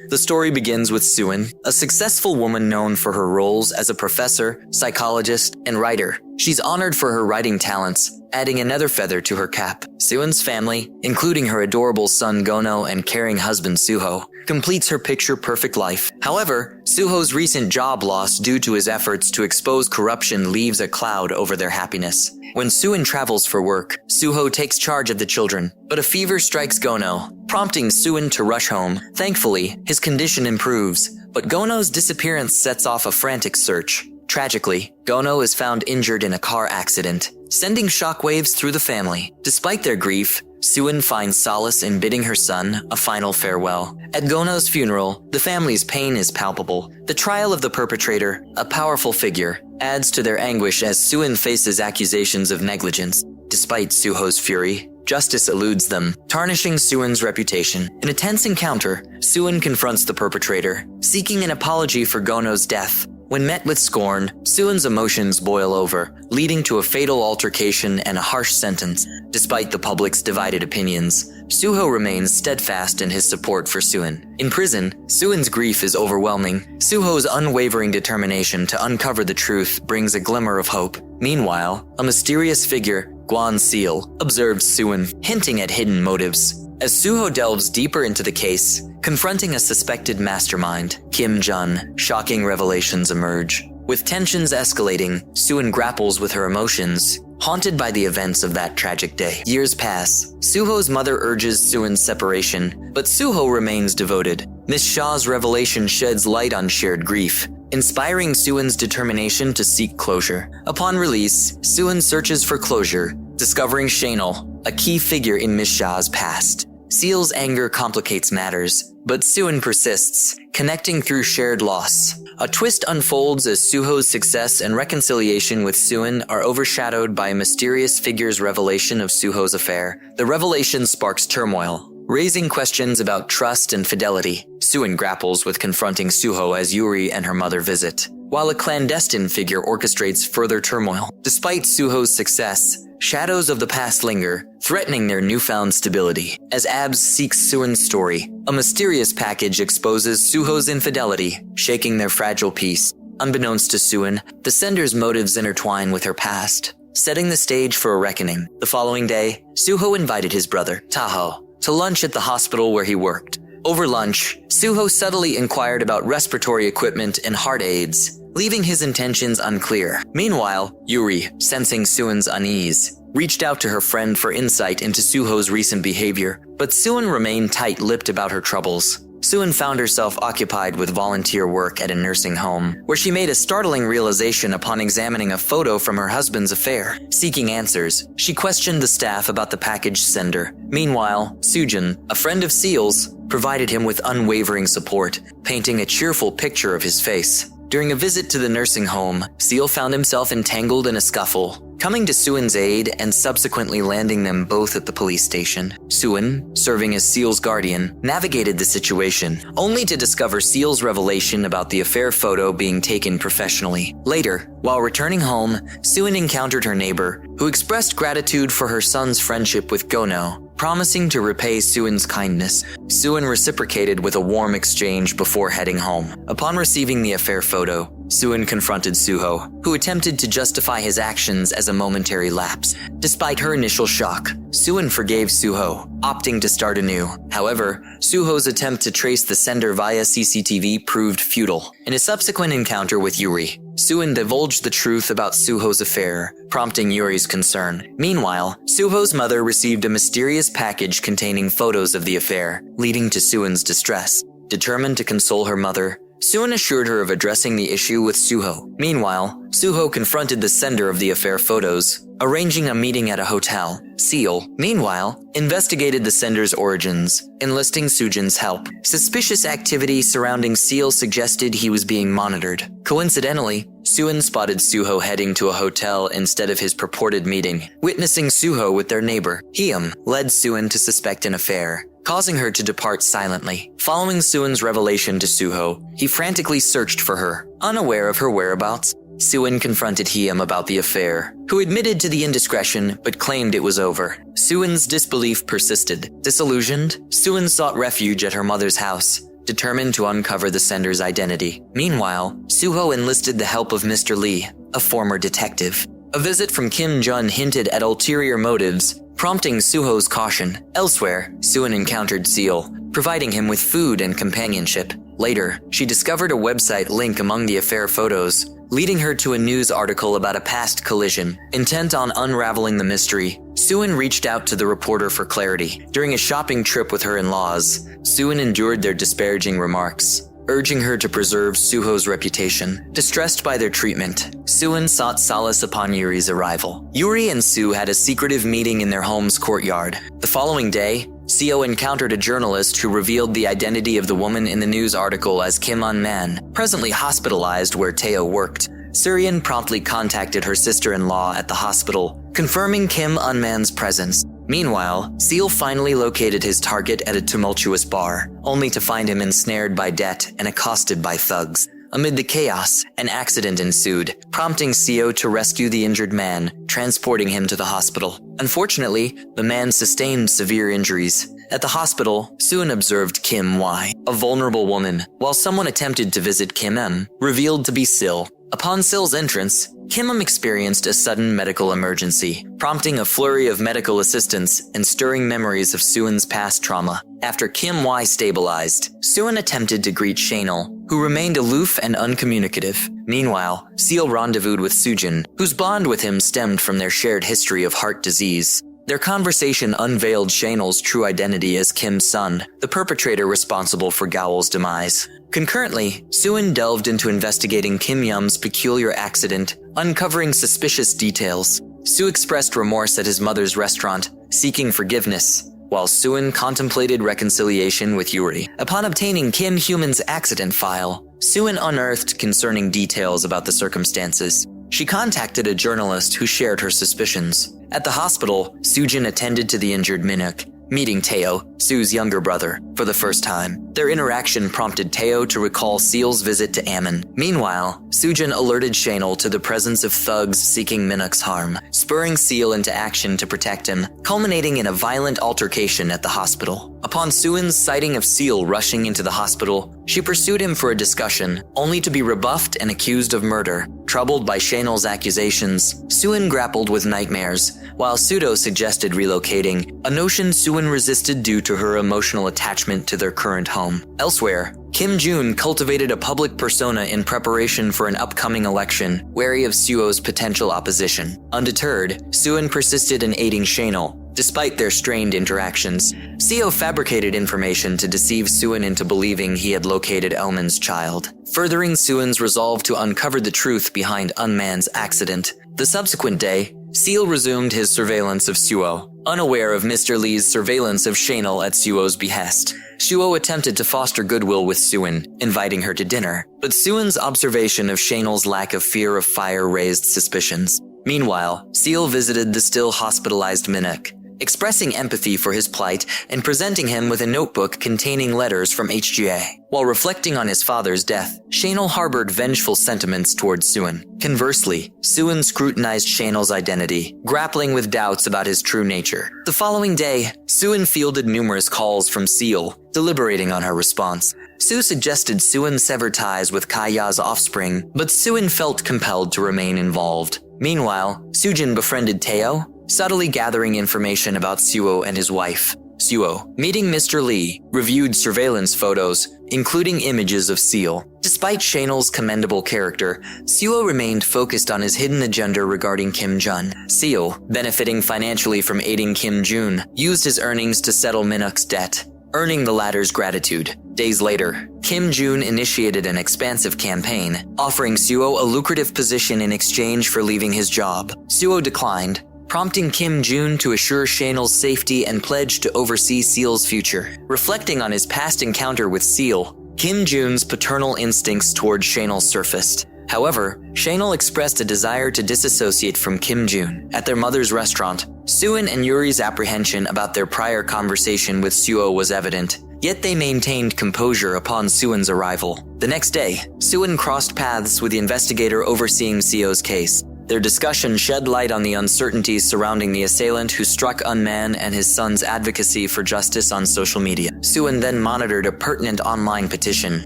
The story begins with Suin, a successful woman known for her roles as a professor, psychologist, and writer. She's honored for her writing talents, adding another feather to her cap. Suin's family, including her adorable son Gono and caring husband Suho, completes her picture-perfect life. However, Suho's recent job loss due to his efforts to expose corruption leaves a cloud over their happiness. When Suin travels for work, Suho takes charge of the children, but a fever strikes Gono, prompting Suin to rush home. Thankfully, his condition improves, but Gono's disappearance sets off a frantic search. Tragically, Gono is found injured in a car accident, sending shockwaves through the family. Despite their grief, Suin finds solace in bidding her son a final farewell. At Gono's funeral, the family's pain is palpable. The trial of the perpetrator, a powerful figure, adds to their anguish as Suin faces accusations of negligence. Despite Suho's fury, justice eludes them, tarnishing Suin's reputation. In a tense encounter, Suin confronts the perpetrator, seeking an apology for Gono's death. When met with scorn, Suin's emotions boil over, leading to a fatal altercation and a harsh sentence. Despite the public's divided opinions, Suho remains steadfast in his support for Suin. In prison, Suin's grief is overwhelming. Suho's unwavering determination to uncover the truth brings a glimmer of hope. Meanwhile, a mysterious figure, Guan Seal, observes Suin, hinting at hidden motives. As Suho delves deeper into the case, confronting a suspected mastermind, Kim Jun, shocking revelations emerge. With tensions escalating, Suin grapples with her emotions, haunted by the events of that tragic day. Years pass. Suho's mother urges Suin's separation, but Suho remains devoted. Miss Shaw's revelation sheds light on shared grief, inspiring Suin's determination to seek closure. Upon release, Suin searches for closure, discovering Shanel, a key figure in Miss Shaw's past. Seal's anger complicates matters, but Suin persists, connecting through shared loss. A twist unfolds as Suho's success and reconciliation with Suin are overshadowed by a mysterious figure's revelation of Suho's affair. The revelation sparks turmoil, raising questions about trust and fidelity. Suin grapples with confronting Suho as Yuri and her mother visit, while a clandestine figure orchestrates further turmoil. Despite Suho's success, shadows of the past linger, threatening their newfound stability. As Abs seeks Suin's story, a mysterious package exposes Suho's infidelity, shaking their fragile peace. Unbeknownst to Suin, the sender's motives intertwine with her past, setting the stage for a reckoning. The following day, Suho invited his brother, Taho, to lunch at the hospital where he worked. Over lunch, Suho subtly inquired about respiratory equipment and heart aids, leaving his intentions unclear. Meanwhile, Yuri, sensing Suin's unease, reached out to her friend for insight into Suho's recent behavior, but Suin remained tight-lipped about her troubles. Suin found herself occupied with volunteer work at a nursing home, where she made a startling realization upon examining a photo from her husband's affair. Seeking answers, she questioned the staff about the package sender. Meanwhile, Sujin, a friend of Seal's, provided him with unwavering support, painting a cheerful picture of his face. During a visit to the nursing home, Seal found himself entangled in a scuffle, coming to Suin's aid and subsequently landing them both at the police station. Suin, serving as Seal's guardian, navigated the situation, only to discover Seal's revelation about the affair photo being taken professionally. Later, while returning home, Suin encountered her neighbor, who expressed gratitude for her son's friendship with Gono, promising to repay Suin's kindness. Suin reciprocated with a warm exchange before heading home. Upon receiving the affair photo, Suin confronted Suho, who attempted to justify his actions as a momentary lapse. Despite her initial shock, Suin forgave Suho, opting to start anew. However, Suho's attempt to trace the sender via CCTV proved futile. In a subsequent encounter with Yuri, Suin divulged the truth about Suho's affair, prompting Yuri's concern. Meanwhile, Suho's mother received a mysterious package containing photos of the affair, leading to Suin's distress. Determined to console her mother, Suin assured her of addressing the issue with Suho. Meanwhile, Suho confronted the sender of the affair photos, arranging a meeting at a hotel. Seal, meanwhile, investigated the sender's origins, enlisting Sujin's help. Suspicious activity surrounding Seal suggested he was being monitored. Coincidentally, Suin spotted Suho heading to a hotel instead of his purported meeting. Witnessing Suho with their neighbor, Hyum, led Suin to suspect an affair, causing her to depart silently. Following Suin's revelation to Suho, he frantically searched for her. Unaware of her whereabouts, Suin confronted Hyum about the affair, who admitted to the indiscretion but claimed it was over. Suin's disbelief persisted. Disillusioned, Suin sought refuge at her mother's house, determined to uncover the sender's identity. Meanwhile, Suho enlisted the help of Mr. Lee, a former detective. A visit from Kim Jun hinted at ulterior motives, prompting Suho's caution. Elsewhere, Suin encountered Seal, providing him with food and companionship. Later, she discovered a website link among the affair photos, leading her to a news article about a past collision. Intent on unraveling the mystery, Suin reached out to the reporter for clarity. During a shopping trip with her in-laws, Suin endured their disparaging remarks, urging her to preserve Suho's reputation. Distressed by their treatment, Suin sought solace upon Yuri's arrival. Yuri and Sue had a secretive meeting in their home's courtyard. The following day, Seo encountered a journalist who revealed the identity of the woman in the news article as Kim Un-man, presently hospitalized where Tae-oh worked. Suryeon promptly contacted her sister-in-law at the hospital, confirming Kim Un-man's presence. Meanwhile, Seal finally located his target at a tumultuous bar, only to find him ensnared by debt and accosted by thugs. Amid the chaos, an accident ensued, prompting Seo to rescue the injured man, transporting him to the hospital. Unfortunately, the man sustained severe injuries. At the hospital, Suin observed Kim Y, a vulnerable woman, while someone attempted to visit Kim M, revealed to be Sil. Upon Sil's entrance, Kim M experienced a sudden medical emergency, prompting a flurry of medical assistance and stirring memories of Suin's past trauma. After Kim Y stabilized, Suin attempted to greet Shanel, who remained aloof and uncommunicative. Meanwhile, Seal rendezvoused with Sujin, whose bond with him stemmed from their shared history of heart disease. Their conversation unveiled Shanel's true identity as Kim's son, the perpetrator responsible for Gowl's demise. Concurrently, Suin delved into investigating Kim Yum's peculiar accident, uncovering suspicious details. Sue expressed remorse at his mother's restaurant, seeking forgiveness, while Suin contemplated reconciliation with Yuri. Upon obtaining Kim Human's accident file, Suin unearthed concerning details about the circumstances. She contacted a journalist who shared her suspicions. At the hospital, Sujin attended to the injured Minuk, meeting Tae-oh, Sue's younger brother, for the first time. Their interaction prompted Tae-oh to recall Seal's visit to Ammon. Meanwhile, Sujin alerted Shanel to the presence of thugs seeking Minuk's harm, spurring Seal into action to protect him, culminating in a violent altercation at the hospital. Upon Suin's sighting of Seal rushing into the hospital, she pursued him for a discussion, only to be rebuffed and accused of murder. Troubled by Shanel's accusations, Suin grappled with nightmares, while Sudo suggested relocating, a notion Suin resisted due to her emotional attachment to their current home. Elsewhere, Kim Jun cultivated a public persona in preparation for an upcoming election, wary of Suo's potential opposition. Undeterred, Suin persisted in aiding Shanel, despite their strained interactions. Seo fabricated information to deceive Suin into believing he had located Elman's child, furthering Suin's resolve to uncover the truth behind Un-man's accident. The subsequent day, Seal resumed his surveillance of Suo, unaware of Mr. Lee's surveillance of Shanel at Suo's behest. Suo attempted to foster goodwill with Suin, inviting her to dinner, but Suin's observation of Shanel's lack of fear of fire raised suspicions. Meanwhile, Seal visited the still hospitalized Minuk, expressing empathy for his plight and presenting him with a notebook containing letters from HGA. While reflecting on his father's death, Shanel harbored vengeful sentiments towards Suin. Conversely, Suin scrutinized Shanel's identity, grappling with doubts about his true nature. The following day, Suin fielded numerous calls from Seal, deliberating on her response. Sue suggested Suin sever ties with Kaya's offspring, but Suin felt compelled to remain involved. Meanwhile, Sujin befriended Tae-oh, subtly gathering information about Suo and his wife. Suo, meeting Mr. Lee, reviewed surveillance photos, including images of Seal. Despite Shanel's commendable character, Suo remained focused on his hidden agenda regarding Kim Jun. Seal, benefiting financially from aiding Kim Jun, used his earnings to settle Minuk's debt, earning the latter's gratitude. Days later, Kim Jun initiated an expansive campaign, offering Suo a lucrative position in exchange for leaving his job. Suo declined, prompting Kim Jun to assure Shanel's safety and pledge to oversee Seal's future. Reflecting on his past encounter with Seal, Kim Jun's paternal instincts towards Shanel surfaced. However, Shanel expressed a desire to disassociate from Kim Jun. At their mother's restaurant, Suin and Yuri's apprehension about their prior conversation with Suo was evident, yet they maintained composure upon Suin's arrival. The next day, Suin crossed paths with the investigator overseeing Seo's case. Their discussion shed light on the uncertainties surrounding the assailant who struck Unman and his son's advocacy for justice on social media. Suin then monitored a pertinent online petition,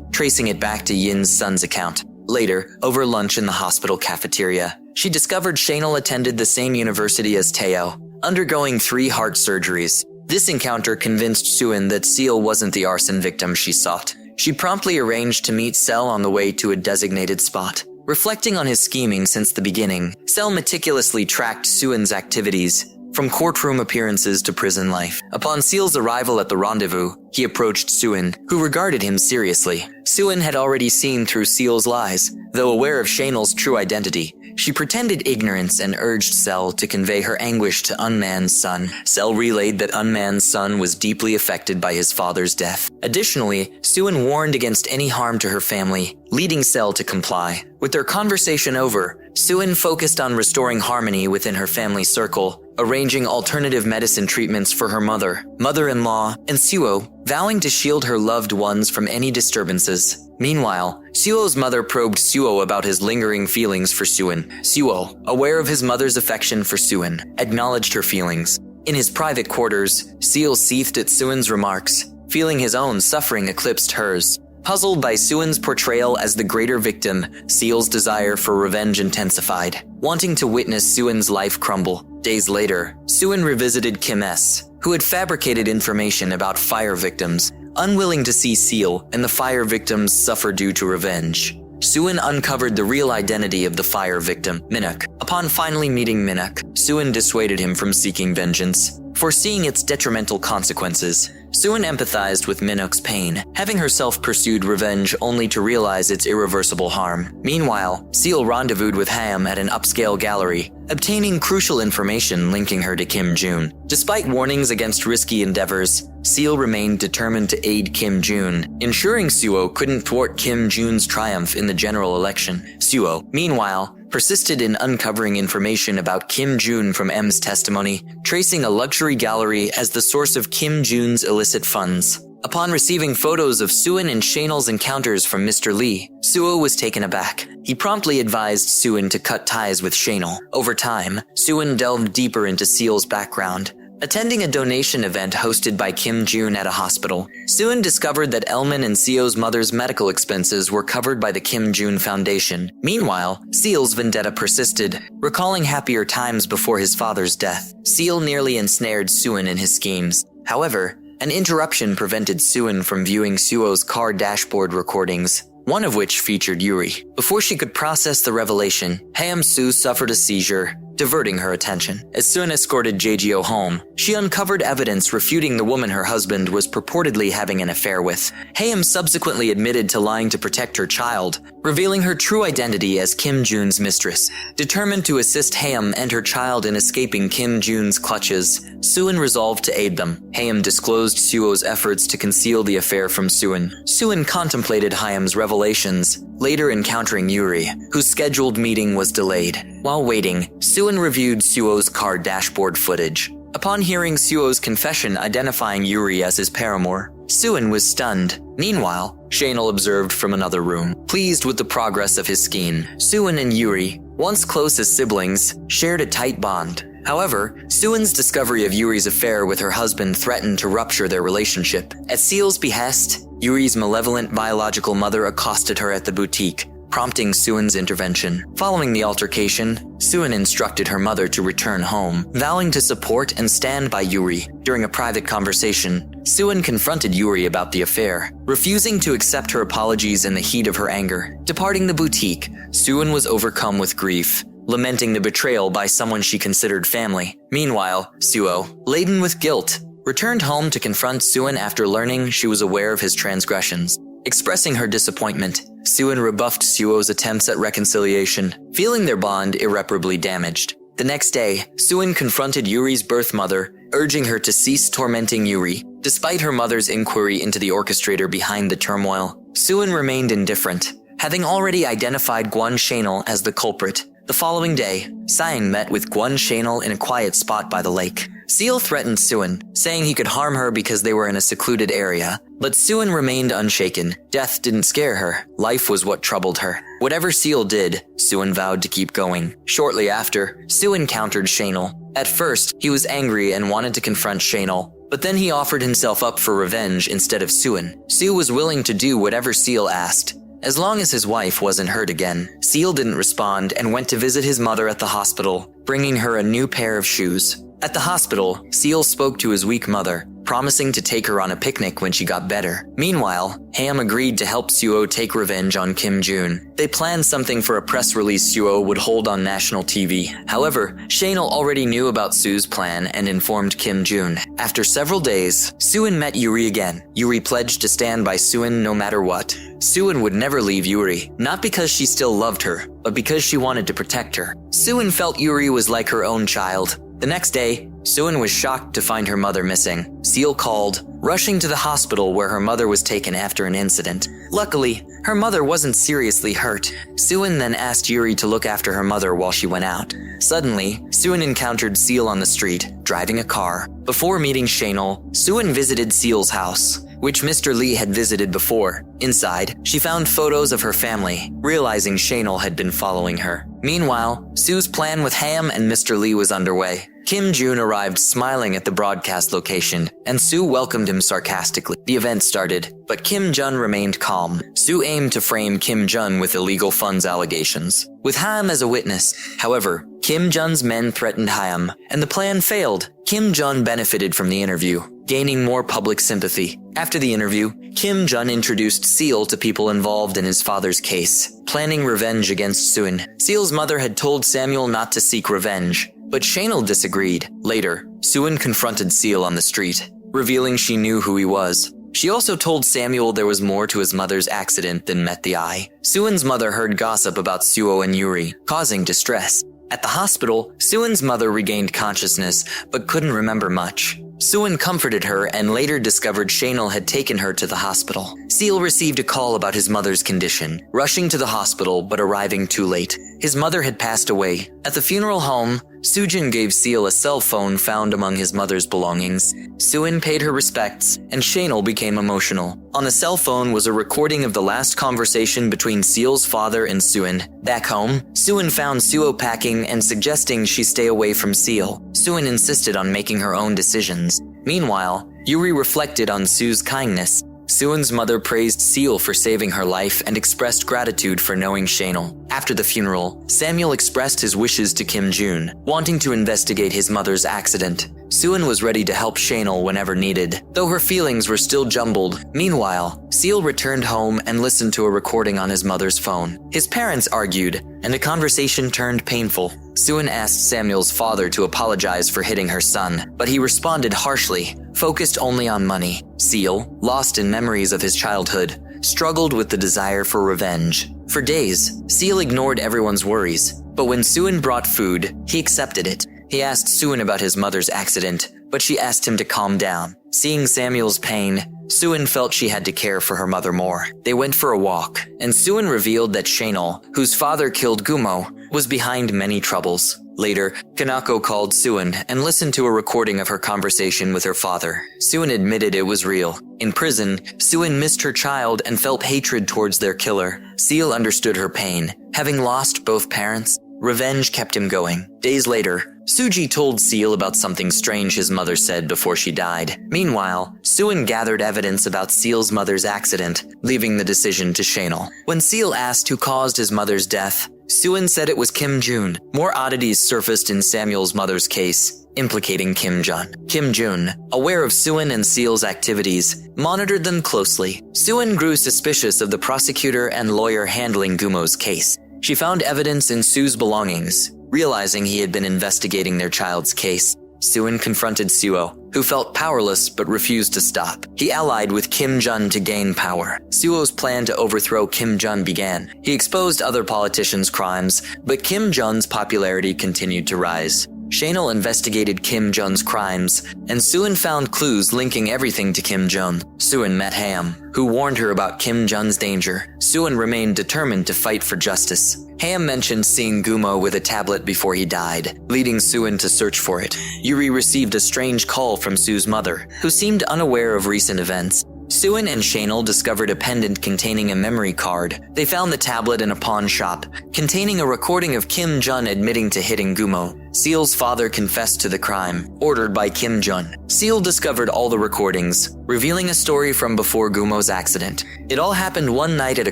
tracing it back to Yin's son's account. Later, over lunch in the hospital cafeteria, she discovered Shanel attended the same university as Teo, undergoing 3 heart surgeries. This encounter convinced Suin that Seal wasn't the arson victim she sought. She promptly arranged to meet Sel on the way to a designated spot. Reflecting on his scheming since the beginning, Sel meticulously tracked Suin's activities, from courtroom appearances to prison life. Upon Seal's arrival at the rendezvous, he approached Suin, who regarded him seriously. Suin had already seen through Seal's lies. Though aware of Shanel's true identity, she pretended ignorance and urged Sel to convey her anguish to Unman's son. Sel relayed that Unman's son was deeply affected by his father's death. Additionally, Suin warned against any harm to her family, leading Sel to comply. With their conversation over, Suin focused on restoring harmony within her family circle, arranging alternative medicine treatments for her mother, mother-in-law, and Suo, vowing to shield her loved ones from any disturbances. Meanwhile, Suo's mother probed Suo about his lingering feelings for Suin. Suo, aware of his mother's affection for Suin, acknowledged her feelings. In his private quarters, Seal seethed at Suin's remarks, feeling his own suffering eclipsed hers. Puzzled by Suin's portrayal as the greater victim, Seal's desire for revenge intensified, wanting to witness Suin's life crumble. Days later, Suin revisited Kim S., who had fabricated information about fire victims, unwilling to see Seal and the fire victims suffer due to revenge. Suin uncovered the real identity of the fire victim, Minuk. Upon finally meeting Minuk, Suin dissuaded him from seeking vengeance, foreseeing its detrimental consequences. Suin empathized with Minuk's pain, having herself pursued revenge only to realize its irreversible harm. Meanwhile, Seal rendezvoused with Haim at an upscale gallery, obtaining crucial information linking her to Kim Jun. Despite warnings against risky endeavors, Seal remained determined to aid Kim Jun, ensuring Suo couldn't thwart Kim Jun's triumph in the general election. Suo, meanwhile, persisted in uncovering information about Kim Jun from M's testimony, tracing a luxury gallery as the source of Kim Jun's illicit funds. Upon receiving photos of Suin and Shanel's encounters from Mr. Lee, Suo was taken aback. He promptly advised Suin to cut ties with Shanel. Over time, Suin delved deeper into Seal's background, attending a donation event hosted by Kim Jun at a hospital. Suin discovered that Elman and Seo's mother's medical expenses were covered by the Kim Jun Foundation. Meanwhile, Seal's vendetta persisted, recalling happier times before his father's death. Seal nearly ensnared Suin in his schemes. However, an interruption prevented Suin from viewing Suo's car dashboard recordings, one of which featured Yuri. Before she could process the revelation, Haim Su suffered a seizure, diverting her attention. As Suin escorted JGO home, she uncovered evidence refuting the woman her husband was purportedly having an affair with. Haim subsequently admitted to lying to protect her child, revealing her true identity as Kim Jun's mistress. Determined to assist Haim and her child in escaping Kim Jun's clutches, Suin resolved to aid them. Haim disclosed Suo's efforts to conceal the affair from Suin. Suin contemplated Haim's revelations, later encountering Yuri, whose scheduled meeting was delayed. While waiting, Suin reviewed Suo's car dashboard footage. Upon hearing Suo's confession identifying Yuri as his paramour, Suin was stunned. Meanwhile, Shanel observed from another room, pleased with the progress of his scheme. Suin and Yuri, once close as siblings, shared a tight bond. However, Suin's discovery of Yuri's affair with her husband threatened to rupture their relationship. At Seal's behest, Yuri's malevolent biological mother accosted her at the boutique, prompting Suin's intervention. Following the altercation, Suin instructed her mother to return home, vowing to support and stand by Yuri. During a private conversation, Suin confronted Yuri about the affair, refusing to accept her apologies in the heat of her anger. Departing the boutique, Suin was overcome with grief, lamenting the betrayal by someone she considered family. Meanwhile, Suo, laden with guilt, returned home to confront Suin after learning she was aware of his transgressions. Expressing her disappointment, Suin rebuffed Suo's attempts at reconciliation, feeling their bond irreparably damaged. The next day, Suin confronted Yuri's birth mother, urging her to cease tormenting Yuri. Despite her mother's inquiry into the orchestrator behind the turmoil, Suin remained indifferent, having already identified Gwon Shanel as the culprit. The following day, Sang met with Gwon Shanel in a quiet spot by the lake. Seal threatened Suin, saying he could harm her because they were in a secluded area. But Suin remained unshaken. Death didn't scare her. Life was what troubled her. Whatever Seal did, Suin vowed to keep going. Shortly after, Sue encountered Shanel. At first, he was angry and wanted to confront Shanel, but then he offered himself up for revenge instead of Suin. Sue was willing to do whatever Seal asked, as long as his wife wasn't hurt again. Seal didn't respond and went to visit his mother at the hospital, bringing her a new pair of shoes. At the hospital, Seal spoke to his weak mother, promising to take her on a picnic when she got better. Meanwhile, Ham agreed to help Suo take revenge on Kim Jun. They planned something for a press release Suo would hold on national TV. However, Shanel already knew about Sue's plan and informed Kim Jun. After several days, Suin met Yuri again. Yuri pledged to stand by Suin no matter what. Suin would never leave Yuri, not because she still loved her, but because she wanted to protect her. Suin felt Yuri was like her own child. The next day, Suin was shocked to find her mother missing. Seal called, rushing to the hospital where her mother was taken after an incident. Luckily, her mother wasn't seriously hurt. Suin then asked Yuri to look after her mother while she went out. Suddenly, Suin encountered Seal on the street, driving a car. Before meeting Shanel, Suin visited Seal's house, which Mr. Lee had visited before. Inside, she found photos of her family, realizing Shanel had been following her. Meanwhile, Sue's plan with Ham and Mr. Lee was underway. Kim Jun arrived smiling at the broadcast location, and Sue welcomed him sarcastically. The event started, but Kim Jun remained calm. Sue aimed to frame Kim Jun with illegal funds allegations, with Ham as a witness. However, Kim Jun's men threatened Ham, and the plan failed. Kim Jun benefited from the interview, gaining more public sympathy. After the interview, Kim Jun introduced Seal to people involved in his father's case, planning revenge against Suin. Seal's mother had told Samuel not to seek revenge, but Shanel disagreed. Later, Suin confronted Seal on the street, revealing she knew who he was. She also told Samuel there was more to his mother's accident than met the eye. Suin's mother heard gossip about Suo and Yuri, causing distress. At the hospital, Suin's mother regained consciousness, but couldn't remember much. Suin comforted her and later discovered Shanel had taken her to the hospital. Seal received a call about his mother's condition, rushing to the hospital but arriving too late. His mother had passed away. At the funeral home, Sujin gave Seal a cell phone found among his mother's belongings. Suin paid her respects, and Shanel became emotional. On the cell phone was a recording of the last conversation between Seal's father and Suin. Back home, Suin found Suo packing and suggesting she stay away from Seal. Suin insisted on making her own decisions. Meanwhile, Yuri reflected on Sue's kindness. Suin's mother praised Seal for saving her life and expressed gratitude for knowing Shanel. After the funeral, Samuel expressed his wishes to Kim Jun, wanting to investigate his mother's accident. Suin was ready to help Shanel whenever needed, though her feelings were still jumbled. Meanwhile, Seal returned home and listened to a recording on his mother's phone. His parents argued, and the conversation turned painful. Suin asked Samuel's father to apologize for hitting her son, but he responded harshly, focused only on money. Seal, lost in memories of his childhood, struggled with the desire for revenge. For days, Seal ignored everyone's worries, but when Suin brought food, he accepted it. He asked Suin about his mother's accident, but she asked him to calm down. Seeing Samuel's pain, Suin felt she had to care for her mother more. They went for a walk, and Suin revealed that Shanel, whose father killed Gumo, was behind many troubles. Later, Kanako called Suin and listened to a recording of her conversation with her father. Suin admitted it was real. In prison, Suin missed her child and felt hatred towards their killer. Seal understood her pain. Having lost both parents, revenge kept him going. Days later, Suji told Seal about something strange his mother said before she died. Meanwhile, Suin gathered evidence about Seal's mother's accident, leaving the decision to Shanel. When Seal asked who caused his mother's death, Suin said it was Kim Jun. More oddities surfaced in Samuel's mother's case, implicating Kim Jun. Kim Jun, aware of Suin and Seal's activities, monitored them closely. Suin grew suspicious of the prosecutor and lawyer handling Gumo's case. She found evidence in Sue's belongings. Realizing he had been investigating their child's case, Suin confronted Suo, who felt powerless but refused to stop. He allied with Kim Jun to gain power. Suo's plan to overthrow Kim Jun began. He exposed other politicians' crimes, but Kim Jun's popularity continued to rise. Shanel investigated Kim Jun's crimes, and Suin found clues linking everything to Kim Jun. Suin met Ham, who warned her about Kim Jun's danger. Suin remained determined to fight for justice. Ham mentioned seeing Gumo with a tablet before he died, leading Suin to search for it. Yuri received a strange call from Sue's mother, who seemed unaware of recent events. Suin and Shanel discovered a pendant containing a memory card. They found the tablet in a pawn shop, containing a recording of Kim Jun admitting to hitting Gumo. Seal's father confessed to the crime, ordered by Kim Jun. Seal discovered all the recordings, revealing a story from before Gumo's accident. It all happened one night at a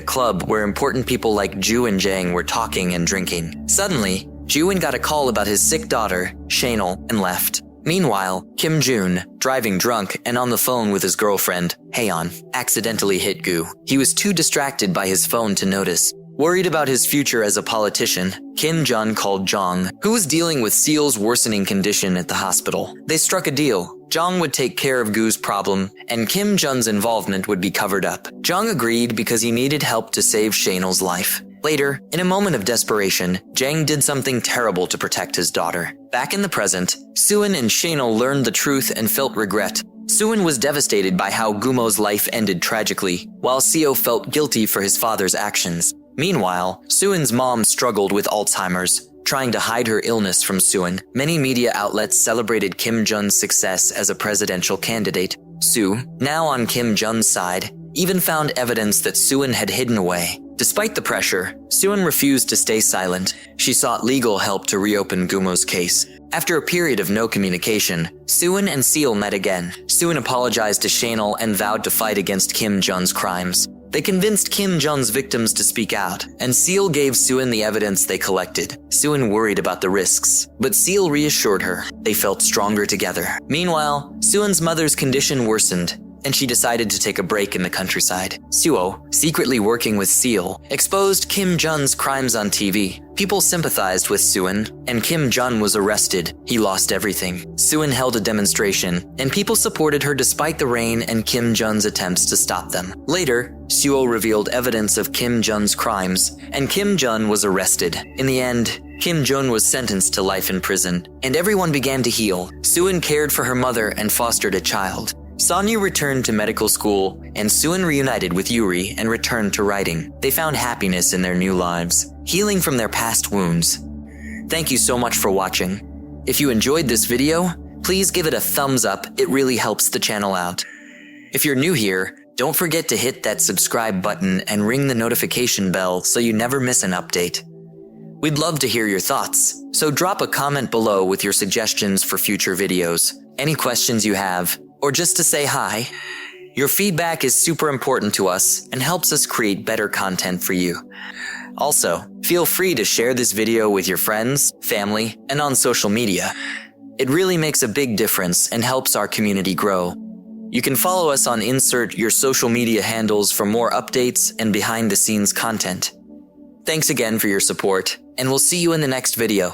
club where important people like Ju and Jang were talking and drinking. Suddenly, Juin got a call about his sick daughter, Shanel, and left. Meanwhile, Kim Jun, driving drunk and on the phone with his girlfriend, Haeon, accidentally hit Gu. He was too distracted by his phone to notice. Worried about his future as a politician, Kim Jun called Jong, who was dealing with Seal's worsening condition at the hospital. They struck a deal. Jong would take care of Gu's problem, and Kim Jun's involvement would be covered up. Jong agreed because he needed help to save Shanel's life. Later, in a moment of desperation, Jang did something terrible to protect his daughter. Back in the present, Suin and Shanel learned the truth and felt regret. Suin was devastated by how Gumo's life ended tragically, while Seo felt guilty for his father's actions. Meanwhile, Suin's mom struggled with Alzheimer's, trying to hide her illness from Suin. Many media outlets celebrated Kim Jun's success as a presidential candidate. Su, now on Kim Jun's side, even found evidence that Suin had hidden away. Despite the pressure, Suin refused to stay silent. She sought legal help to reopen Gumo's case. After a period of no communication, Suin and Seal met again. Suin apologized to Shanel and vowed to fight against Kim Jun's crimes. They convinced Kim Jun's victims to speak out, and Seal gave Suin the evidence they collected. Suin worried about the risks, but Seal reassured her. They felt stronger together. Meanwhile, Suin's mother's condition worsened, and she decided to take a break in the countryside. Suo, secretly working with Seal, exposed Kim Jun's crimes on TV. People sympathized with Suin, and Kim Jun was arrested. He lost everything. Suin held a demonstration, and people supported her despite the rain and Kim Jun's attempts to stop them. Later, Suo revealed evidence of Kim Jun's crimes, and Kim Jun was arrested. In the end, Kim Jun was sentenced to life in prison, and everyone began to heal. Suin cared for her mother and fostered a child. Sonyu returned to medical school, and Suin reunited with Yuri and returned to writing. They found happiness in their new lives, healing from their past wounds. Thank you so much for watching. If you enjoyed this video, please give it a thumbs up. It really helps the channel out. If you're new here, don't forget to hit that subscribe button and ring the notification bell so you never miss an update. We'd love to hear your thoughts, so drop a comment below with your suggestions for future videos, any questions you have, or just to say hi. Your feedback is super important to us and helps us create better content for you. Also, feel free to share this video with your friends, family, and on social media. It really makes a big difference and helps our community grow. You can follow us on Insert your social media handles for more updates and behind-the-scenes content. Thanks again for your support, and we'll see you in the next video.